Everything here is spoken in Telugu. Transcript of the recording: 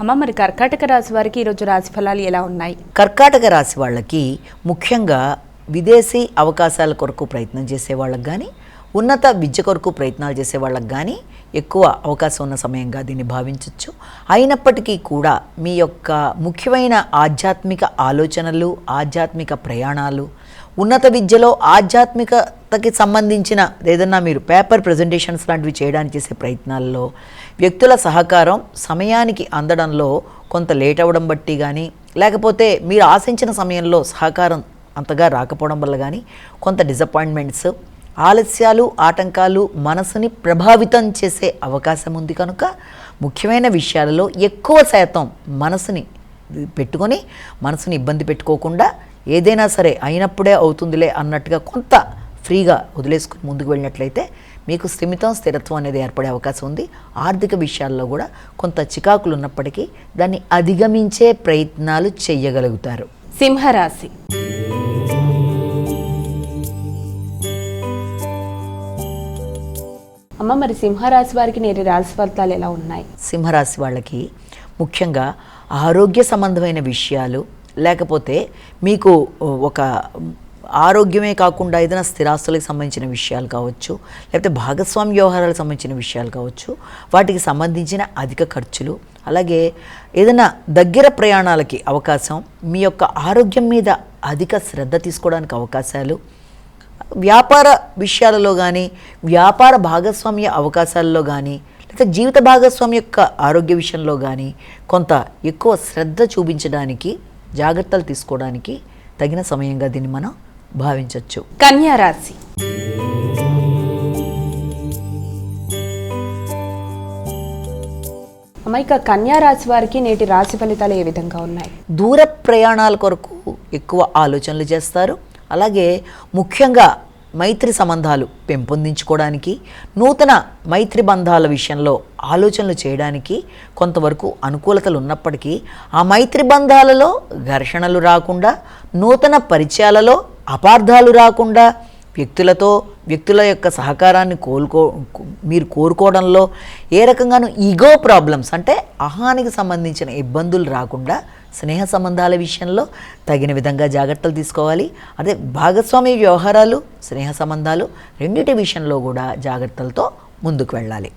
అమ్మ, మరి కర్కాటక రాశి వారికి ఈరోజు రాశి ఫలాలు ఎలా ఉన్నాయి? కర్కాటక రాశి వాళ్ళకి ముఖ్యంగా విదేశీ అవకాశాల కొరకు ప్రయత్నం చేసే వాళ్ళకి కానీ, ఉన్నత విద్య కొరకు ప్రయత్నాలు చేసే వాళ్ళకి కానీ ఎక్కువ అవకాశం ఉన్న సమయంగా దీన్ని భావించవచ్చు. అయినప్పటికీ కూడా మీ యొక్క ముఖ్యమైన ఆధ్యాత్మిక ఆలోచనలు, ఆధ్యాత్మిక ప్రయాణాలు, ఉన్నత విద్యలో ఆధ్యాత్మికతకి సంబంధించిన ఏదన్నా మీరు పేపర్ ప్రజెంటేషన్స్ లాంటివి చేయడానికి చేసే ప్రయత్నాల్లో వ్యక్తుల సహకారం సమయానికి అందడంలో కొంత లేట్ అవ్వడం బట్టి కానీ, లేకపోతే మీరు ఆశించిన సమయంలో సహకారం అంతగా రాకపోవడం వల్ల కానీ కొంత డిసప్పాయింట్మెంట్స్, ఆలస్యాలు, ఆటంకాలు మనసుని ప్రభావితం చేసే అవకాశం ఉంది. కనుక ముఖ్యమైన విషయాలలో ఎక్కువ శాతం మనసుని పెట్టుకొని, మనసుని ఇబ్బంది పెట్టుకోకుండా ఏదైనా సరే అయినప్పుడే అవుతుందిలే అన్నట్టుగా కొంత ఫ్రీగా వదిలేసుకుని ముందుకు వెళ్ళినట్లయితే మీకు స్థిరత్వం అనేది ఏర్పడే అవకాశం ఉంది. ఆర్థిక విషయాల్లో కూడా కొంత చికాకులు ఉన్నప్పటికీ దాన్ని అధిగమించే ప్రయత్నాలు చేయగలుగుతారు. సింహరాశి. అమ్మ, మరి సింహరాశి వారికి నేటి రాశి ఫలితాలు ఎలా ఉన్నాయి? సింహరాశి వాళ్ళకి ముఖ్యంగా ఆరోగ్య సంబంధమైన విషయాలు, లేకపోతే మీకు ఒక ఆరోగ్యమే కాకుండా ఏదైనా స్థిరాస్తులకు సంబంధించిన విషయాలు కావచ్చు, లేకపోతే భాగస్వామ్య వ్యవహారాలకు సంబంధించిన విషయాలు కావచ్చు, వాటికి సంబంధించిన అధిక ఖర్చులు, అలాగే ఏదైనా దగ్గర ప్రయాణాలకి అవకాశం, మీ యొక్క ఆరోగ్యం మీద అధిక శ్రద్ధ తీసుకోవడానికి అవకాశాలు, వ్యాపార విషయాలలో కానీ, వ్యాపార భాగస్వామ్య అవకాశాల్లో కానీ, లేదా జీవిత భాగస్వామి యొక్క ఆరోగ్య విషయంలో కానీ కొంత ఎక్కువ శ్రద్ధ చూపించడానికి, జాగ్రత్తలు తీసుకోవడానికి తగిన సమయంగా దీన్ని మనం భావించవచ్చు. కన్యా రాశి. అమ్మాయిక కన్యా రాశి వారికి నేటి రాశి ఫలితాలు ఏ విధంగా ఉన్నాయి? దూర ప్రయాణాల కొరకు ఎక్కువ ఆలోచనలు చేస్తారు. అలాగే ముఖ్యంగా మైత్రి సంబంధాలు పెంపొందించుకోవడానికి, నూతన మైత్రి బంధాల విషయంలో ఆలోచనలు చేయడానికి కొంతవరకు అనుకూలతలు ఉన్నప్పటికీ ఆ మైత్రి బంధాలలో ఘర్షణలు రాకుండా, నూతన పరిచయాలలో అపార్థాలు రాకుండా, వ్యక్తుల యొక్క సహకారాన్ని మీరు కోరుకోవడంలో ఏ రకంగానూ ఈగో ప్రాబ్లమ్స్ అంటే అహానికి సంబంధించిన ఇబ్బందులు రాకుండా స్నేహ సంబంధాల విషయంలో తగిన విధంగా జాగ్రత్తలు తీసుకోవాలి. అదే భాగస్వామ్య వ్యవహారాలు, స్నేహ సంబంధాలు రెండింటి విషయంలో కూడా జాగ్రత్తలతో ముందుకు వెళ్ళాలి.